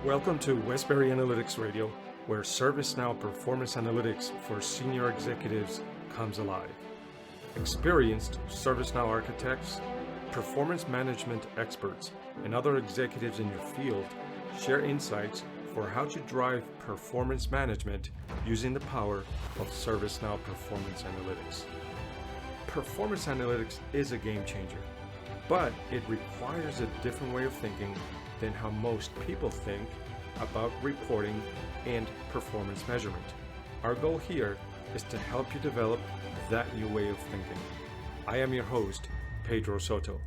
Welcome to Westbury Analytics Radio, where ServiceNow performance analytics for senior executives comes alive. Experienced ServiceNow architects, performance management experts, and other executives in your field share insights for how to drive performance management using the power of ServiceNow performance analytics. Performance analytics is a game changer, but it requires a different way of thinking than how most people think about reporting and performance measurement. Our goal here is to help you develop that new way of thinking. I am your host, Pedro Soto.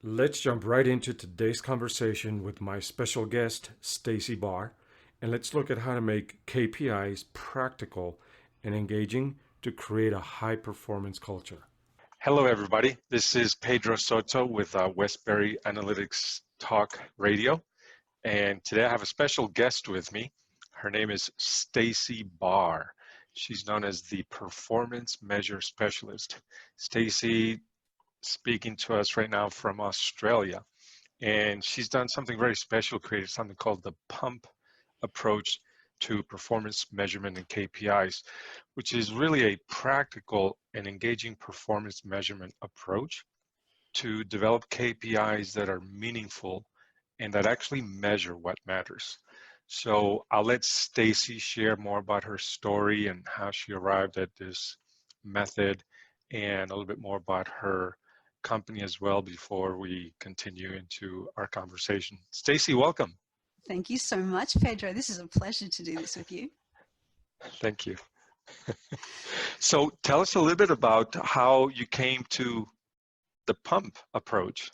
Let's jump right into today's conversation with my special guest, Stacey Barr, and let's look at how to make KPIs practical and engaging to create a high-performance culture. Hello, everybody. This is Pedro Soto with Westbury Analytics Talk Radio. And today I have a special guest with me. Her name is Stacey Barr. She's known as the Performance Measure Specialist. Stacey speaking to us right now from Australia. And she's done something very special, created something called the PUMP approach to performance measurement and KPIs, which is really a practical and engaging performance measurement approach to develop KPIs that are meaningful and that actually measure what matters. So I'll let Stacey share more about her story and how she arrived at this method and a little bit more about her company as well before we continue into our conversation. Stacey, welcome. Thank you so much, Pedro. This is a pleasure to do this with you. Thank you. So tell us a little bit about how you came to the PUMP approach.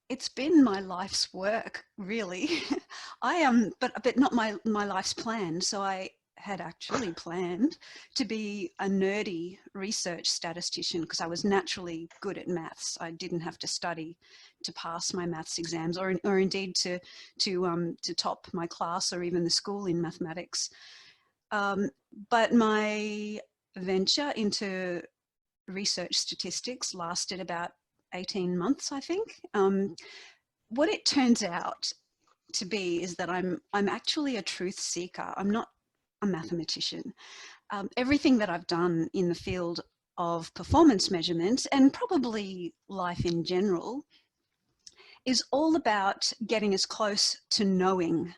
It's been my life's work, really. I am, but not my life's plan. So I had actually planned to be a nerdy research statistician because I was naturally good at maths. I didn't have to study to pass my maths exams, or indeed to top my class or even the school in mathematics. But my venture into research statistics lasted about 18 months, I think. What it turns out to be is that I'm actually a truth seeker. I'm not a mathematician. Everything that I've done in the field of performance measurement and probably life in general is all about getting as close to knowing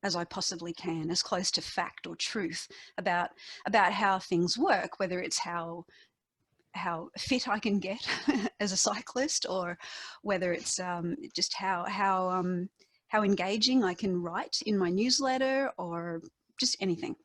as I possibly can, as close to fact or truth about how things work, whether it's how fit I can get as a cyclist, or whether it's just how engaging I can write in my newsletter, or just anything.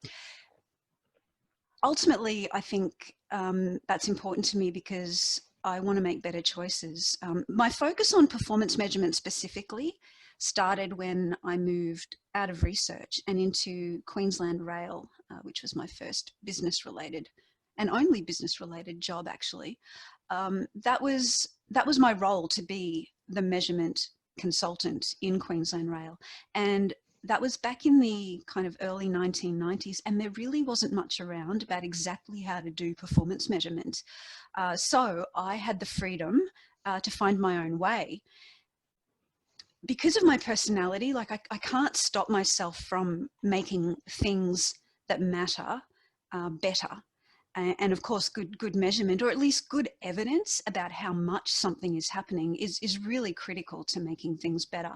Ultimately, I think that's important to me because I want to make better choices. My focus on performance measurement specifically started when I moved out of research and into Queensland Rail, which was my first business-related and only business-related job, actually. That was my role, to be the measurement consultant in Queensland Rail. And that was back in the kind of early 1990s, and there really wasn't much around about exactly how to do performance measurement. So I had the freedom to find my own way. Because of my personality, like I can't stop myself from making things that matter better. And of course, good measurement, or at least good evidence about how much something is happening is really critical to making things better.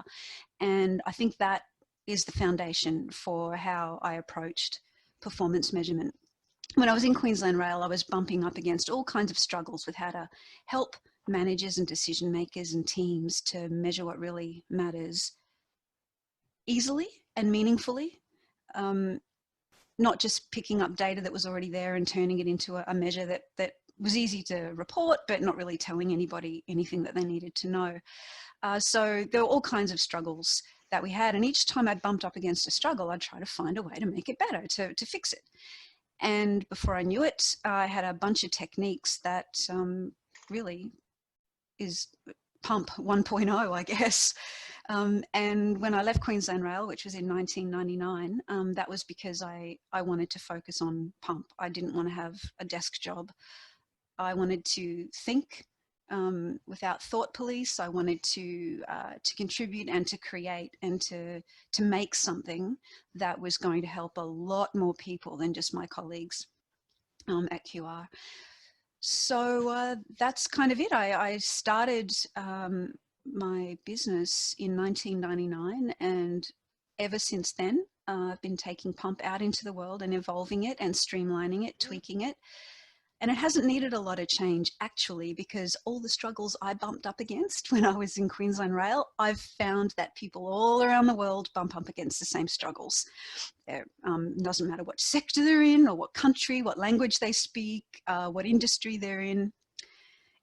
And I think that is the foundation for how I approached performance measurement. When I was in Queensland Rail, I was bumping up against all kinds of struggles with how to help managers and decision makers and teams to measure what really matters easily and meaningfully. Not just picking up data that was already there and turning it into a measure that was easy to report, but not really telling anybody anything that they needed to know. So there were all kinds of struggles that we had. And each time I bumped up against a struggle, I'd try to find a way to make it better, to fix it. And before I knew it, I had a bunch of techniques that really is PUMP 1.0, I guess. And when I left Queensland Rail, which was in 1999, that was because I wanted to focus on PUMP. I didn't want to have a desk job. I wanted to think without thought police. I wanted to contribute and to create and to make something that was going to help a lot more people than just my colleagues at QR. So that's kind of it. I started my business in 1999, and ever since then, I've been taking Pump out into the world and evolving it and streamlining it, tweaking it. And it hasn't needed a lot of change, actually, because all the struggles I bumped up against when I was in Queensland Rail, I've found that people all around the world bump up against the same struggles. It doesn't matter what sector they're in or what country, what language they speak, what industry they're in.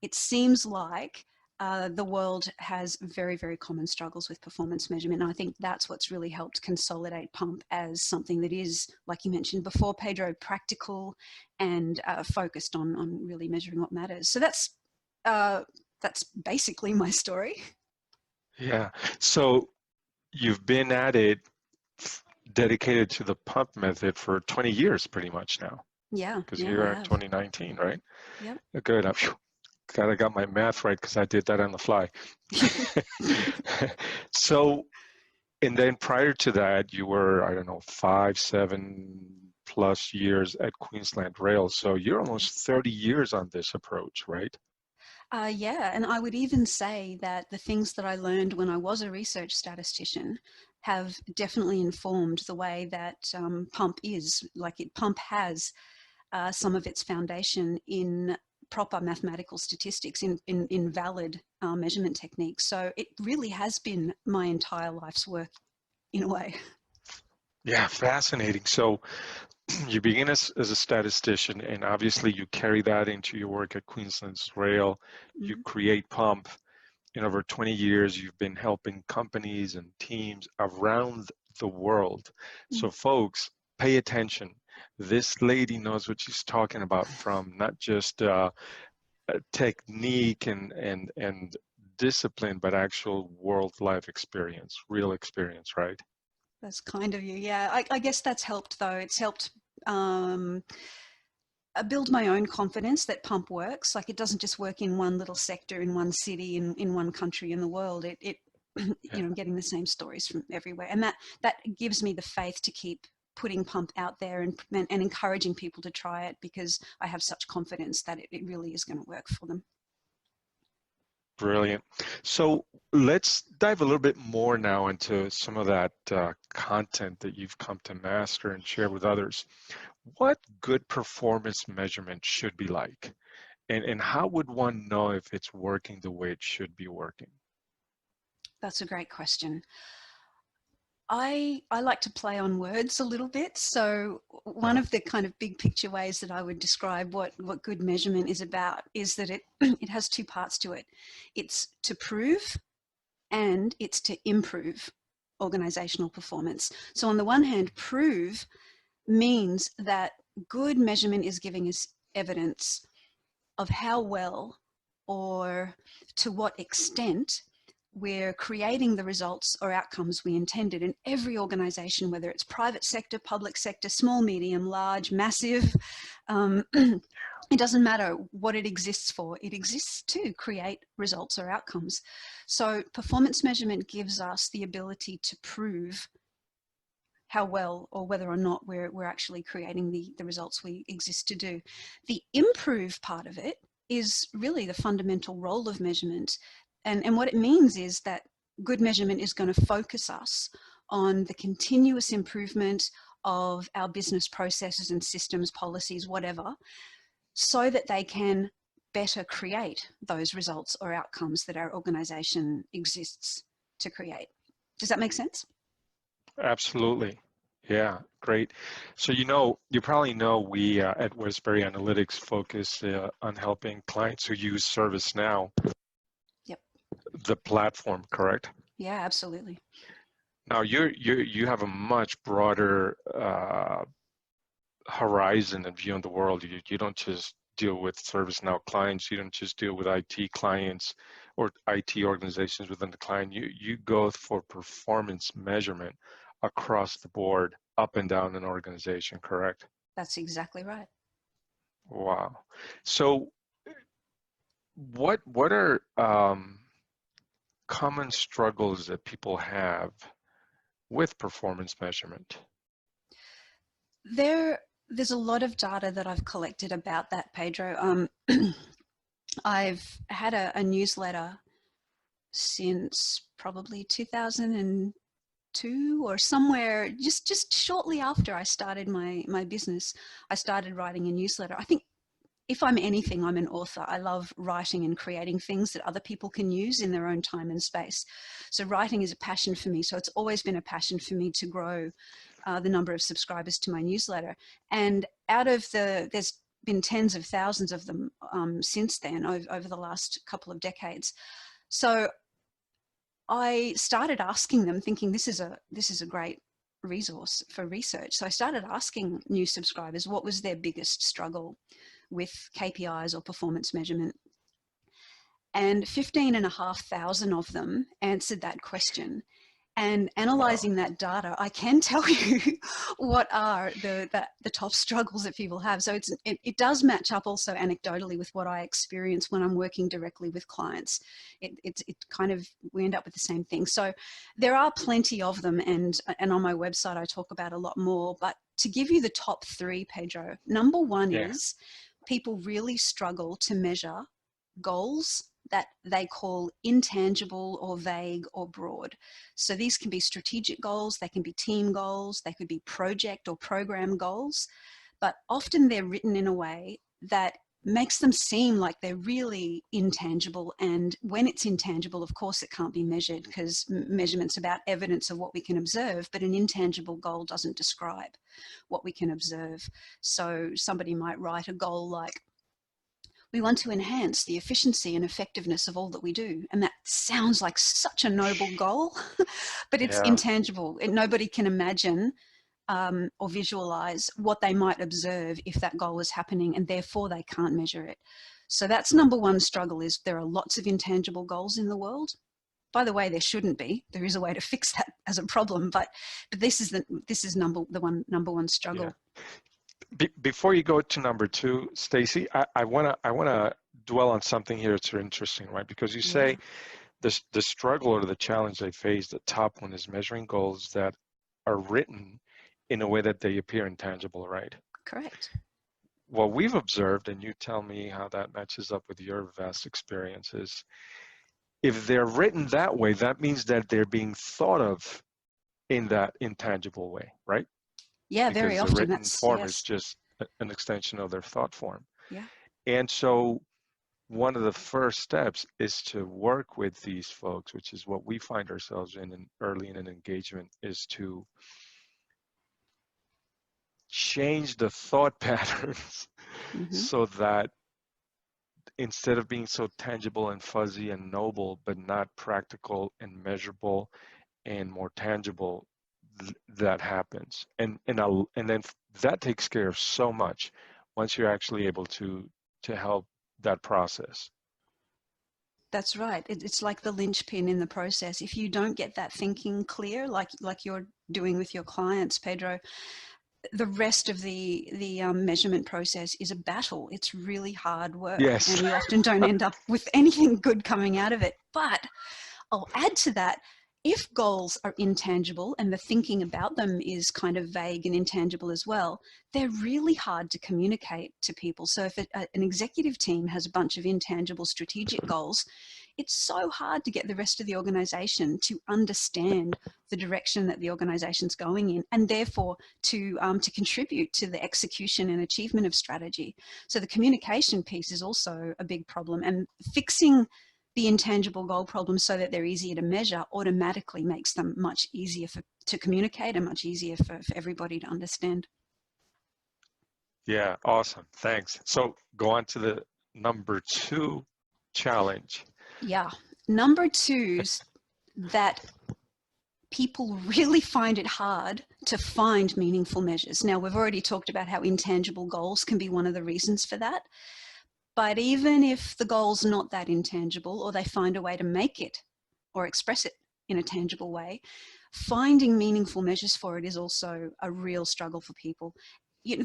It seems like the world has very, very common struggles with performance measurement. And I think that's what's really helped consolidate Pump as something that is, like you mentioned before, Pedro, practical and focused on really measuring what matters. So that's basically my story. Yeah. So you've been at it dedicated to the pump method for 20 years pretty much now. Yeah. Because yeah, you're at 2019, right? Yep. Good. Glad I got my math right because I did that on the fly. So, and then prior to that, you were, I don't know, 5-7+ years at Queensland Rail. So you're almost 30 years on this approach, right? Yeah, and I would even say that the things that I learned when I was a research statistician have definitely informed the way that Pump is. Pump has some of its foundation in proper mathematical statistics, in valid measurement techniques. So it really has been my entire life's work in a way. Yeah, fascinating. So you begin as a statistician, and obviously you carry that into your work at Queensland's Rail. You create Pump. In over 20 years, you've been helping companies and teams around the world. So folks, pay attention. This lady knows what she's talking about, from not just technique and discipline, but actual world life experience, real experience, right? That's kind of you. Yeah, I guess that's helped, though. It's helped build my own confidence that Pump works. Like, it doesn't just work in one little sector, in one city, in one country in the world. It you know, getting the same stories from everywhere, and that gives me the faith to keep putting Pump out there and encouraging people to try it, because I have such confidence that it really is going to work for them. Brilliant. So let's dive a little bit more now into some of that content that you've come to master and share with others. What good performance measurement should be like? And how would one know if it's working the way it should be working? That's a great question. I like to play on words a little bit. So one of the kind of big picture ways that I would describe what good measurement is about is that it has two parts to it. It's to prove and it's to improve organizational performance. So on the one hand, prove means that good measurement is giving us evidence of how well or to what extent we're creating the results or outcomes we intended. In every organization, whether it's private sector, public sector, small, medium, large, massive, it doesn't matter what it exists for. It exists to create results or outcomes. So performance measurement gives us the ability to prove how well or whether or not we're actually creating the results we exist to do. The improve part of it is really the fundamental role of measurement. And what it means is that good measurement is going to focus us on the continuous improvement of our business processes and systems, policies, whatever, so that they can better create those results or outcomes that our organization exists to create. Does that make sense? Absolutely. Yeah, great. So, you probably know we at Westbury Analytics focus on helping clients who use ServiceNow, Yep. the platform, correct? Yeah, absolutely. Now, you have a much broader horizon and view on the world. You don't just deal with ServiceNow clients. You don't just deal with IT clients or IT organizations within the client. You go for performance measurement across the board, up and down an organization, correct? That's exactly right. Wow. So what are common struggles that people have with performance measurement? There's a lot of data that I've collected about that, Pedro. I've had a newsletter since probably 2002 or somewhere, just shortly after I started my business. I started writing a newsletter. I think if I'm anything, I'm an author. I love writing and creating things that other people can use in their own time and space. So writing is a passion for me. So it's always been a passion for me to grow the number of subscribers to my newsletter. And out of there's been tens of thousands of them since then, over the last couple of decades. So I started asking them, thinking this is a great resource for research. So I started asking new subscribers what was their biggest struggle with KPIs or performance measurement. And 15,500 of them answered that question. And analyzing that data, I can tell you what are the top struggles that people have. So it does match up also anecdotally with what I experience when I'm working directly with clients. It kind of, we end up with the same thing. So there are plenty of them, and on my website I talk about a lot more. But to give you the top three, Pedro, number one is people really struggle to measure goals that they call intangible or vague or broad. So these can be strategic goals, they can be team goals, they could be project or program goals, but often they're written in a way that makes them seem like they're really intangible. And when it's intangible, of course, it can't be measured, because measurement's about evidence of what we can observe, but an intangible goal doesn't describe what we can observe. So somebody might write a goal like, we want to enhance the efficiency and effectiveness of all that we do. And that sounds like such a noble goal, but it's intangible. Nobody can imagine or visualize what they might observe if that goal was happening, and therefore they can't measure it. So that's number one struggle, is there are lots of intangible goals in the world. By the way, there shouldn't be. There is a way to fix that as a problem, but this is number one struggle. Yeah. Before you go to number two, Stacey, I wanna dwell on something here that's interesting, right? Because you say the struggle or the challenge they face, the top one is measuring goals that are written in a way that they appear intangible, right? Correct. What we've observed, and you tell me how that matches up with your vast experiences, if they're written that way, that means that they're being thought of in that intangible way, right? Yeah, Because very the often written form is just an extension of their thought form. Yeah. And so one of the first steps is to work with these folks, which is what we find ourselves in early in an engagement, is to change the thought patterns so that instead of being so tangible and fuzzy and noble, but not practical and measurable and more tangible, that happens. And then that takes care of so much once you're actually able to help that process. That's right. It's like the linchpin in the process. If you don't get that thinking clear, like you're doing with your clients, Pedro, the rest of the measurement process is a battle. It's really hard work, Yes. and you often don't end up with anything good coming out of it. But I'll add to that, if goals are intangible and the thinking about them is kind of vague and intangible as well, they're really hard to communicate to people. So if an executive team has a bunch of intangible strategic goals, it's so hard to get the rest of the organization to understand the direction that the organization's going in, and therefore to contribute to the execution and achievement of strategy. So the communication piece is also a big problem, and fixing the intangible goal problem so that they're easier to measure automatically makes them much easier to communicate and much easier for everybody to understand. Yeah, awesome. Thanks. So go on to the number two challenge. Yeah. Number two's that people really find it hard to find meaningful measures. Now, we've already talked about how intangible goals can be one of the reasons for that. But even if the goal's not that intangible, or they find a way to make it or express it in a tangible way, finding meaningful measures for it is also a real struggle for people.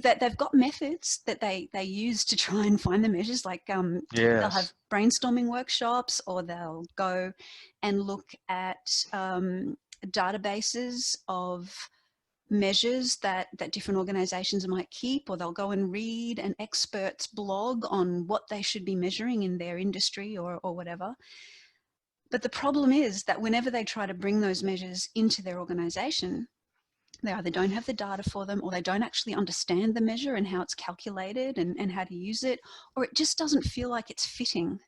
that they've got methods that they use to try and find the measures, like they'll have Yes. brainstorming workshops, or they'll go and look at databases of measures that different organizations might keep, or they'll go and read an expert's blog on what they should be measuring in their industry or whatever. But the problem is that whenever they try to bring those measures into their organization, they either don't have the data for them, or they don't actually understand the measure and how it's calculated and how to use it, or it just doesn't feel like it's fitting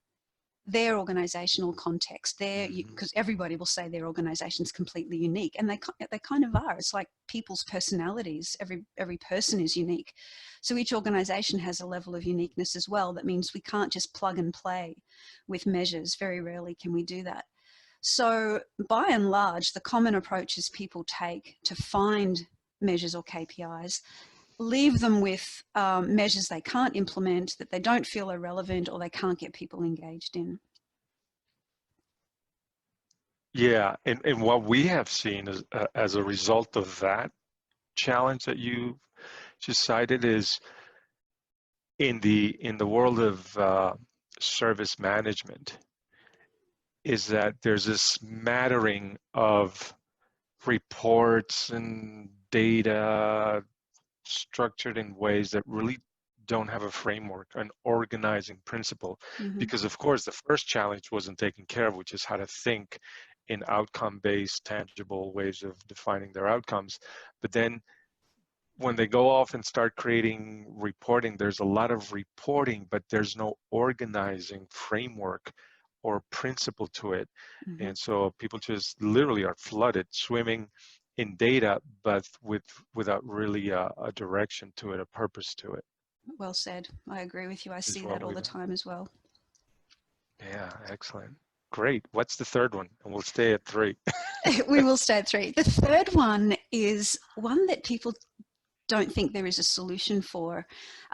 their organizational context there, because everybody will say their organization's completely unique, and they kind of are. It's like people's personalities. Every person is unique, so each organization has a level of uniqueness as well. That means we can't just plug and play with measures. Very rarely can we do that. So by and large, the common approaches people take to find measures or KPIs leave them with measures they can't implement, that they don't feel are relevant, or they can't get people engaged in. Yeah, and what we have seen is, as a result of that challenge that you just cited, is in the world of service management, is that there's this smattering of reports and data structured in ways that really don't have a framework, an organizing principle. Because of course the first challenge wasn't taken care of, which is how to think in outcome-based, tangible ways of defining their outcomes. But then when they go off and start creating reporting, there's a lot of reporting, but there's no organizing framework or principle to it. And so people just literally are flooded, swimming in data, but without really a direction to it, a purpose to it. Well said. I agree with you. I see that all the time as well. Yeah, excellent. Great. What's the third one? And we'll stay at 3. We will stay at 3. The third one is one that people don't think there is a solution for.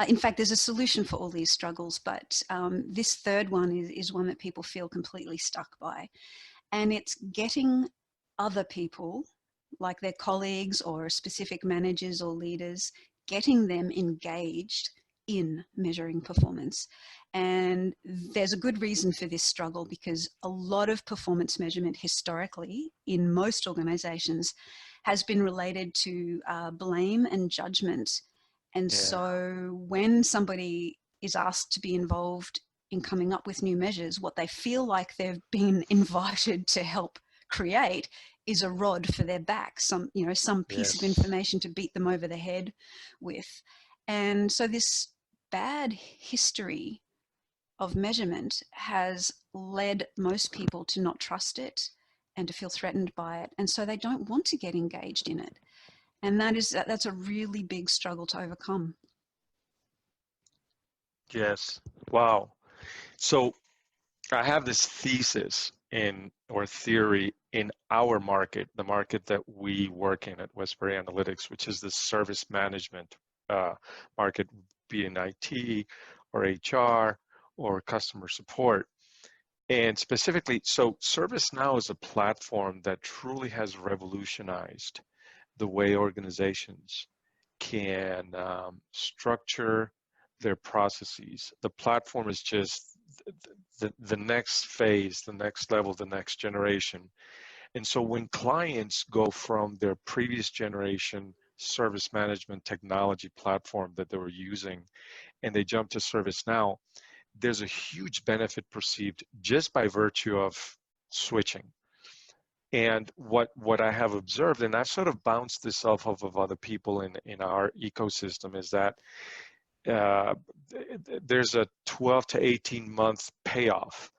In fact, there's a solution for all these struggles, but this third one is one that people feel completely stuck by. And it's getting other people, like their colleagues or specific managers or leaders, getting them engaged in measuring performance. And there's a good reason for this struggle, because a lot of performance measurement historically in most organizations has been related to blame and judgment. And so when somebody is asked to be involved in coming up with new measures, what they feel like they've been invited to help create is a rod for their back, some piece of information to beat them over the head with. And so this bad history of measurement has led most people to not trust it and to feel threatened by it. And so they don't want to get engaged in it. And that's a really big struggle to overcome. Yes. Wow. So I have this thesis or theory in our market, the market that we work in at Westbury Analytics, which is the service management market, be it in IT or HR or customer support. And specifically, so ServiceNow is a platform that truly has revolutionized the way organizations can structure their processes. The platform is just the next phase, the next level, the next generation. And so when clients go from their previous generation service management technology platform that they were using, and they jump to ServiceNow, there's a huge benefit perceived just by virtue of switching. And what I have observed, and I've sort of bounced this off of other people in our ecosystem, is that there's a 12 to 18 month payoff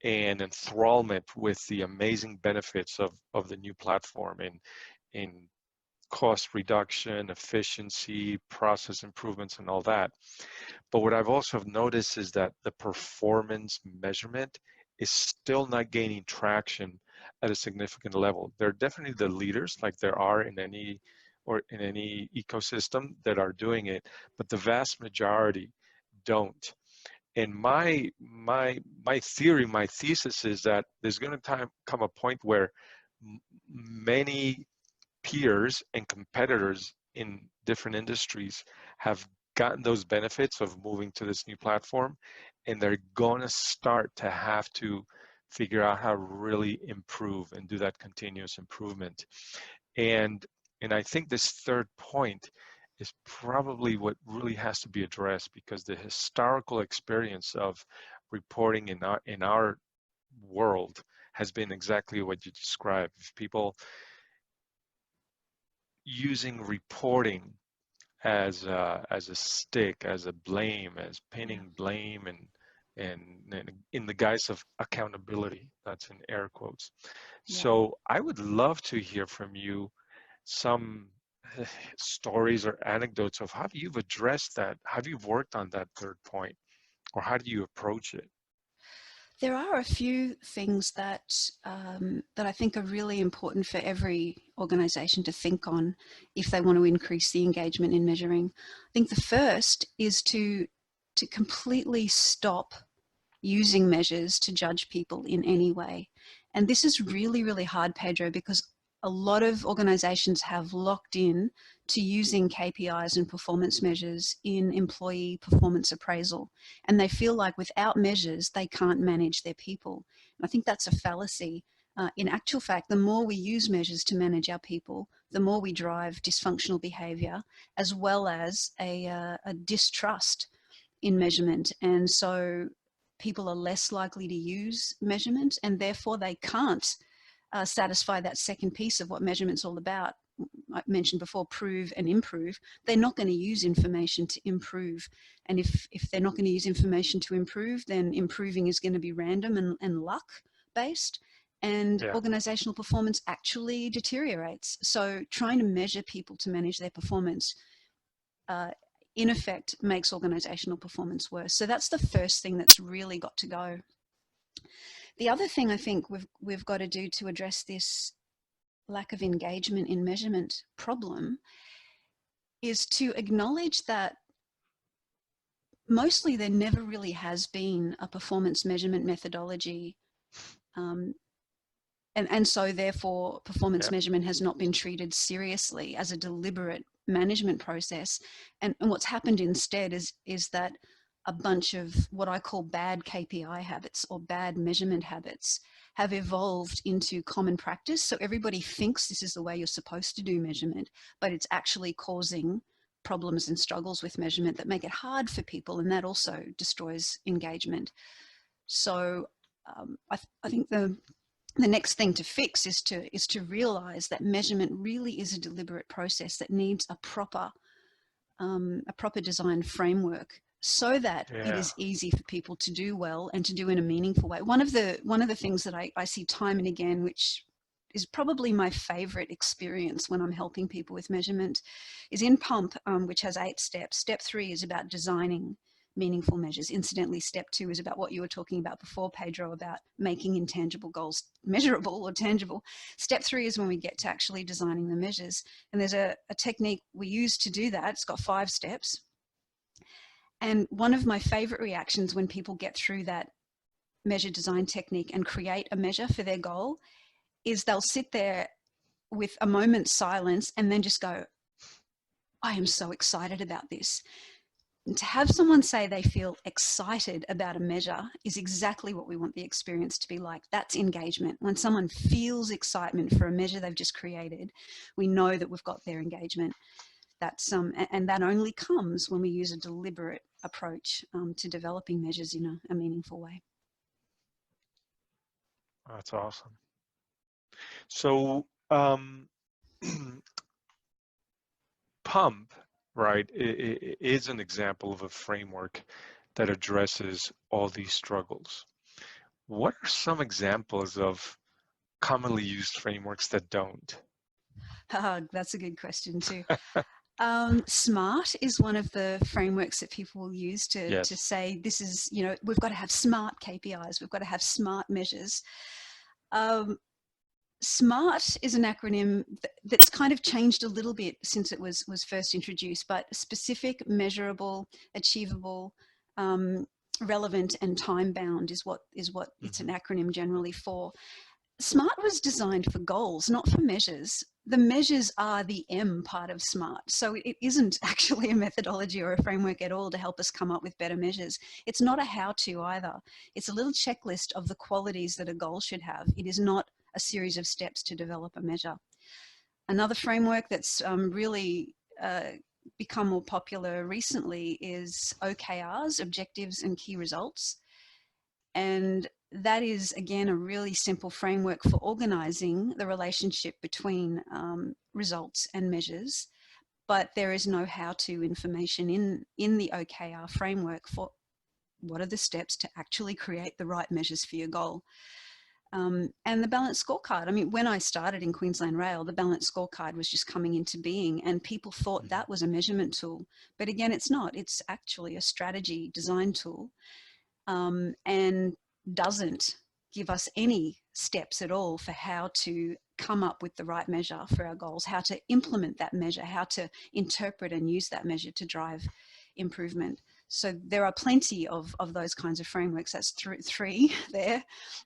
and enthrallment with the amazing benefits of the new platform in cost reduction, efficiency, process improvements, and all that. But what I've also noticed is that the performance measurement is still not gaining traction at a significant level. There are definitely the leaders, like there are in any ecosystem, that are doing it, but the vast majority don't. And my theory, my thesis is that there's going to come a point where many peers and competitors in different industries have gotten those benefits of moving to this new platform, and they're going to start to have to figure out how to really improve and do that continuous improvement. And I think this third point is probably what really has to be addressed, because the historical experience of reporting in our world has been exactly what you described. People using reporting as a stick, as a blame, as pinning blame, and in the guise of accountability. That's in air quotes. Yeah. So I would love to hear from you some stories or anecdotes of how you've addressed that, how you've worked on that third point, or how do you approach it? There are a few things that that I think are really important for every organization to think on if they want to increase the engagement in measuring. I think the first is to completely stop using measures to judge people in any way. And this is really, really hard, Pedro, because a lot of organizations have locked in to using KPIs and performance measures in employee performance appraisal. And they feel like without measures, they can't manage their people. And I think that's a fallacy. In actual fact, the more we use measures to manage our people, the more we drive dysfunctional behavior, as well as a distrust in measurement. And so people are less likely to use measurement, and therefore they can't satisfy that second piece of what measurement's all about. I mentioned before, prove and improve. They're not going to use information to improve. And if they're not going to use information to improve, then improving is going to be random and luck based. And organizational performance actually deteriorates. So trying to measure people to manage their performance in effect makes organizational performance worse. So that's the first thing that's really got to go. The other thing I think we've got to do to address this lack of engagement in measurement problem is to acknowledge that mostly there never really has been a performance measurement methodology, and so therefore performance measurement has not been treated seriously as a deliberate management process. And what's happened instead is that a bunch of what I call bad KPI habits or bad measurement habits have evolved into common practice. So everybody thinks this is the way you're supposed to do measurement, but it's actually causing problems and struggles with measurement that make it hard for people, and that also destroys engagement. So I think the next thing to fix is to realize that measurement really is a deliberate process that needs a proper design framework, so that it is easy for people to do well and to do in a meaningful way. One of the things that I see time and again, which is probably my favorite experience when I'm helping people with measurement, is in PUMP, which has 8 steps. Step 3 is about designing meaningful measures. Incidentally, step 2 is about what you were talking about before, Pedro, about making intangible goals measurable or tangible. Step 3 is when we get to actually designing the measures. And there's a technique we use to do that. It's got 5 steps. And one of my favorite reactions when people get through that measure design technique and create a measure for their goal is they'll sit there with a moment's silence and then just go, I am so excited about this. And to have someone say they feel excited about a measure is exactly what we want the experience to be like. That's engagement. When someone feels excitement for a measure they've just created, we know that we've got their engagement. That's and that only comes when we use a deliberate approach to developing measures in a meaningful way. That's awesome. So PUMP, right, it is an example of a framework that addresses all these struggles. What are some examples of commonly used frameworks that don't? That's a good question too. SMART is one of the frameworks that people will use to say this is, we've got to have smart KPIs, we've got to have smart measures. SMART is an acronym that's kind of changed a little bit since it was first introduced, but specific, measurable, achievable, relevant, and time-bound is what it's an acronym generally for. SMART was designed for goals, not for measures. the measures are the M part of SMART. So it isn't actually a methodology or a framework at all to help us come up with better measures. It's not a how-to either. It's a little checklist of the qualities that a goal should have. It is not a series of steps to develop a measure. Another framework that's really become more popular recently is OKRs, Objectives and Key Results. And that is, again, a really simple framework for organizing the relationship between results and measures. But there is no how-to information in the OKR framework for what are the steps to actually create the right measures for your goal. And the balanced scorecard. I mean, when I started in Queensland Rail, the balanced scorecard was just coming into being and people thought that was a measurement tool. But again, it's not. It's actually a strategy design tool. And doesn't give us any steps at all for how to come up with the right measure for our goals, how to implement that measure, how to interpret and use that measure to drive improvement. So there are plenty of those kinds of frameworks. That's three there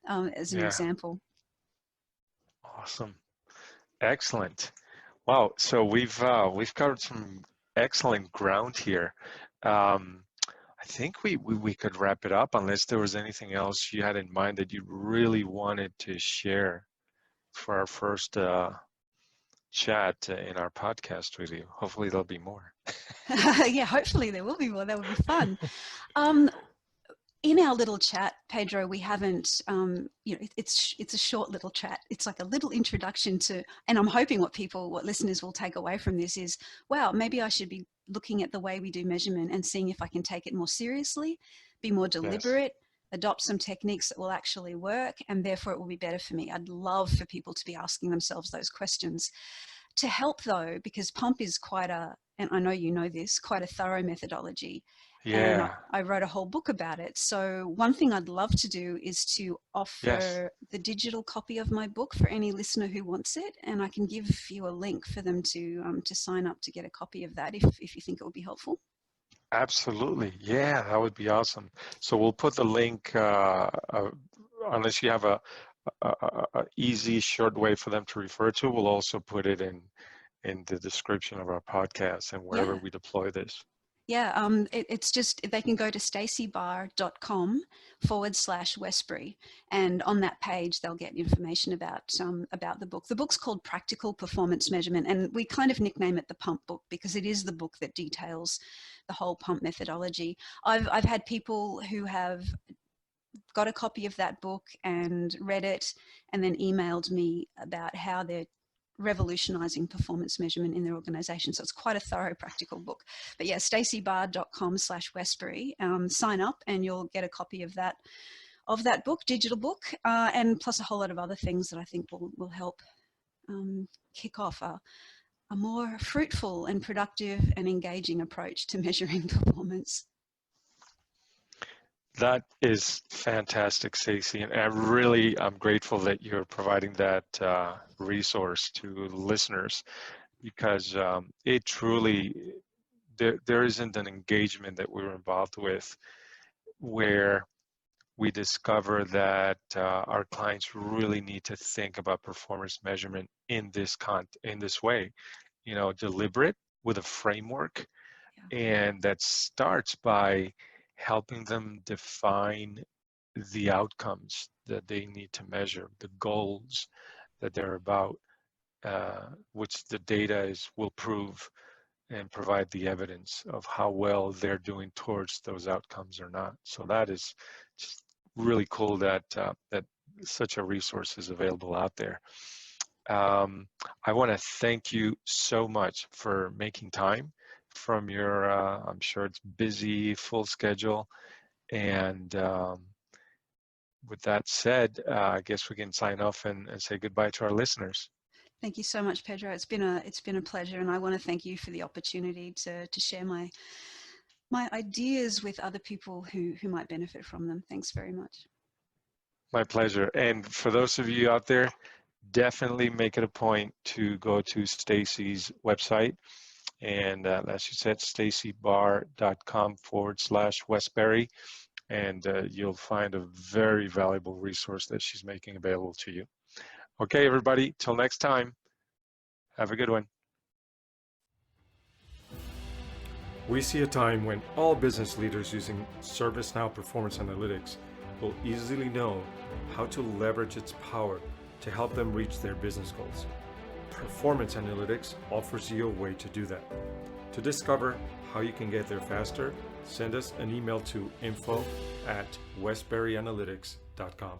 as an example. Awesome. Excellent. Wow. So we've covered some excellent ground here. I think we could wrap it up unless there was anything else you had in mind that you really wanted to share for our first chat in our podcast with you. Hopefully there'll be more. Yeah, hopefully there will be more. That would be fun. In our little chat, Pedro, we haven't, it's a short little chat. It's like a little introduction to, and I'm hoping what listeners will take away from this is, wow, maybe I should be looking at the way we do measurement and seeing if I can take it more seriously, be more deliberate, adopt some techniques that will actually work, and therefore it will be better for me. I'd love for people to be asking themselves those questions. To help though, because PUMP is and I know you know this, quite a thorough methodology. Yeah. And I wrote a whole book about it. So one thing I'd love to do is to offer the digital copy of my book for any listener who wants it. And I can give you a link for them to sign up to get a copy of that if you think it would be helpful. Absolutely. Yeah, that would be awesome. So we'll put the link, unless you have a easy, short way for them to refer to, we'll also put it in the description of our podcast and wherever we deploy this. Yeah, it's just, they can go to staceybarr.com/Westbury, and on that page they'll get information about the book. The book's called Practical Performance Measurement, and we kind of nickname it the PUMP book because it is the book that details the whole PUMP methodology. I've had people who have got a copy of that book and read it and then emailed me about how they're revolutionizing performance measurement in their organization. So it's quite a thorough, practical book. But yeah, staceybarr.com/Westbury. Sign up and you'll get a copy of that book, digital book, and plus a whole lot of other things that I think will help kick off a more fruitful and productive and engaging approach to measuring performance. That is fantastic, Stacey, and I'm grateful that you're providing that resource to listeners, because it truly, there isn't an engagement that we're involved with where we discover that our clients really need to think about performance measurement in this way, deliberate with a framework, and that starts by helping them define the outcomes that they need to measure, the goals that they're about, which the data will prove and provide the evidence of how well they're doing towards those outcomes or not. So that is just really cool that that such a resource is available out there. I want to thank you so much for making time from your, I'm sure it's busy, full schedule. And with that said, I guess we can sign off and say goodbye to our listeners. Thank you so much, Pedro. It's been a pleasure, and I want to thank you for the opportunity to share my ideas with other people who might benefit from them. Thanks very much. My pleasure. And for those of you out there, definitely make it a point to go to Stacey's website. And as you said, staceybarr.com/Westbury, and you'll find a very valuable resource that she's making available to you. Okay, everybody, till next time, Have a good one. We see a time when all business leaders using ServiceNow Performance Analytics will easily know how to leverage its power to help them reach their business goals. Performance Analytics offers you a way to do that. To discover how you can get there faster, send us an email to info@westburyanalytics.com.